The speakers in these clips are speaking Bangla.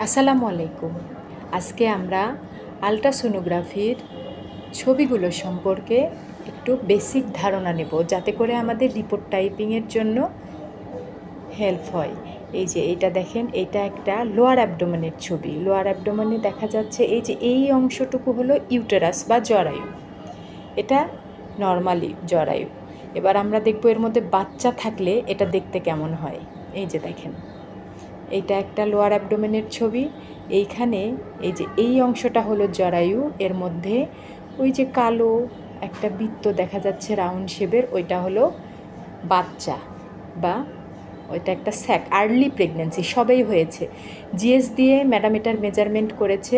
আসসালামু আলাইকুম। আজকে আমরা আল্ট্রাসোনোগ্রাফির ছবিগুলো সম্পর্কে একটু বেসিক ধারণা নেব, যাতে করে আমাদের রিপোর্ট টাইপিংয়ের জন্য হেল্প হয়। এই যে এইটা দেখেন, এটা একটা লোয়ার অ্যাবডোমেনের ছবি। লোয়ার অ্যাবডোমেনে দেখা যাচ্ছে এই যে এই অংশটুকু হলো ইউটেরাস বা জরায়ু। এটা নর্মালি জরায়ু। এবার আমরা দেখব এর মধ্যে বাচ্চা থাকলে এটা দেখতে কেমন হয়। এই যে দেখেন, এইটা একটা লোয়ার অ্যাবডোমেনের ছবি। এইখানে এই যে এই অংশটা হলো জরায়ু, এর মধ্যে ওই যে কালো একটা বৃত্ত দেখা যাচ্ছে রাউন্ড শেপের, ওইটা হলো বাচ্চা বা ওইটা একটা স্যাক। আর্লি প্রেগন্যান্সি সবেই হয়েছে। জিএস দিয়ে ম্যাডাম এটার মেজারমেন্ট করেছে।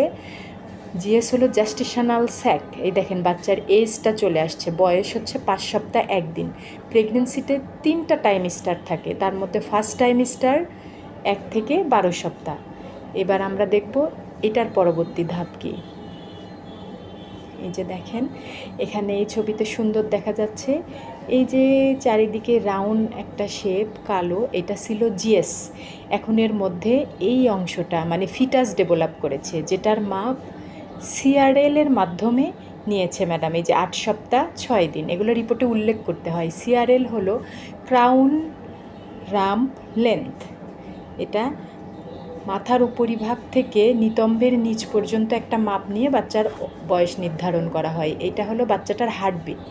জিএস হলো জ্যাস্টেশনাল স্যাক। এই দেখেন বাচ্চার এজটা চলে আসছে, বয়স হচ্ছে 5 সপ্তাহ 1 দিন। প্রেগনেন্সিতে 3টা টাইমস্টার থাকে, তার মধ্যে ফার্স্ট টাইমস্টার 1 থেকে 12 সপ্তাহ। এবার আমরা দেখব এটার পরবর্তী ধাপ কী। এই যে দেখেন, এখানে এই ছবিতে সুন্দর দেখা যাচ্ছে এই যে চারিদিকে রাউন্ড একটা শেপ কালো, এটা ছিল জিএস। এখন এর মধ্যে এই অংশটা মানে ফিটাস ডেভেলপ করেছে, যেটার মাপ সিআরএলের মাধ্যমে নিয়েছে ম্যাডাম। এই যে 8 সপ্তাহ 6 দিন, এগুলো রিপোর্টে উল্লেখ করতে হয়। সিআরএল হলো ক্রাউন রাম্প লেন্থ। এটা মাথার উপরিভাগ থেকে নিতম্বের নিচ পর্যন্ত একটা মাপ নিয়ে বাচ্চার বয়স নির্ধারণ করা হয়। এটা হলো বাচ্চাটার হার্টবিট,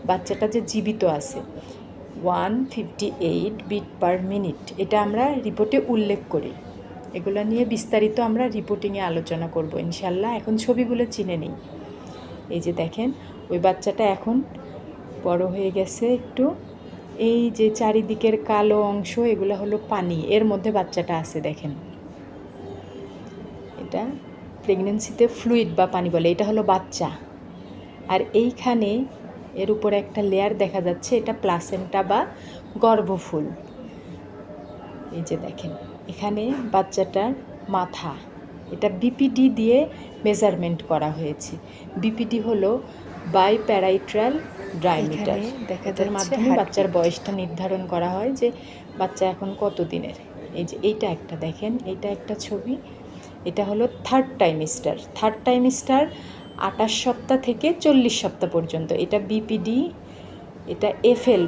বাচ্চাটা যে জীবিত আছে। 158 বিট পার মিনিট, এটা আমরা রিপোর্টে উল্লেখ করি। এগুলো নিয়ে বিস্তারিত আমরা রিপোর্টিংয়ে আলোচনা করব ইনশাল্লাহ। এখন ছবিগুলো চিনে নিই। এই যে দেখেন, ওই বাচ্চাটা এখন বড় হয়ে গেছে একটু। এই যে চারিদিকের কালো অংশ, এগুলো হলো পানি, এর মধ্যে বাচ্চাটা আছে দেখেন। এটা প্রেগনেন্সিতে ফ্লুইড বা পানি বলে, এটা হলো বাচ্চা। আর এইখানে এর উপরে একটা লেয়ার দেখা যাচ্ছে, এটা প্লাসেন্টা বা গর্ভফুল। এই যে দেখেন, এখানে বাচ্চাটার মাথা, এটা বিপিডি দিয়ে মেজারমেন্ট করা হয়েছে। বিপিডি হলো বাইপ্যারাইট্রাল ডায়ামিটার। দেখা যাচ্ছে মাধ্যমে বাচ্চার বয়সটা নির্ধারণ করা হয় যে বাচ্চা এখন কত দিনের। এই যে এইটা একটা দেখেন, এইটা একটা ছবি। এটা হলো থার্ড টাইমস্টার। 28 সপ্তাহ থেকে 40 সপ্তাহ পর্যন্ত। এটা বিপিডি, এটা এফএল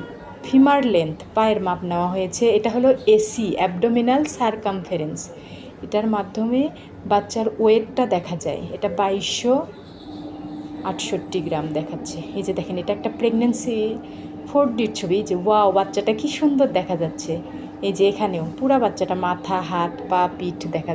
ফিমার লেন্থ, পায়ের মাপ নেওয়া হয়েছে। এটা হলো এসি অ্যাবডোমিনাল সারকামফারেন্স, এটার মাধ্যমে বাচ্চার ওয়েটটা দেখা যায়। এটা 2268 গ্রাম দেখাচ্ছে। এই যে দেখেন, এটা একটা প্রেগনেন্সি 4ডির ছবি। এই যে ওয়াও, বাচ্চাটা কি সুন্দর দেখা যাচ্ছে। এই যে এখানেও পুরা বাচ্চাটা, মাথা হাত পা পিঠ দেখা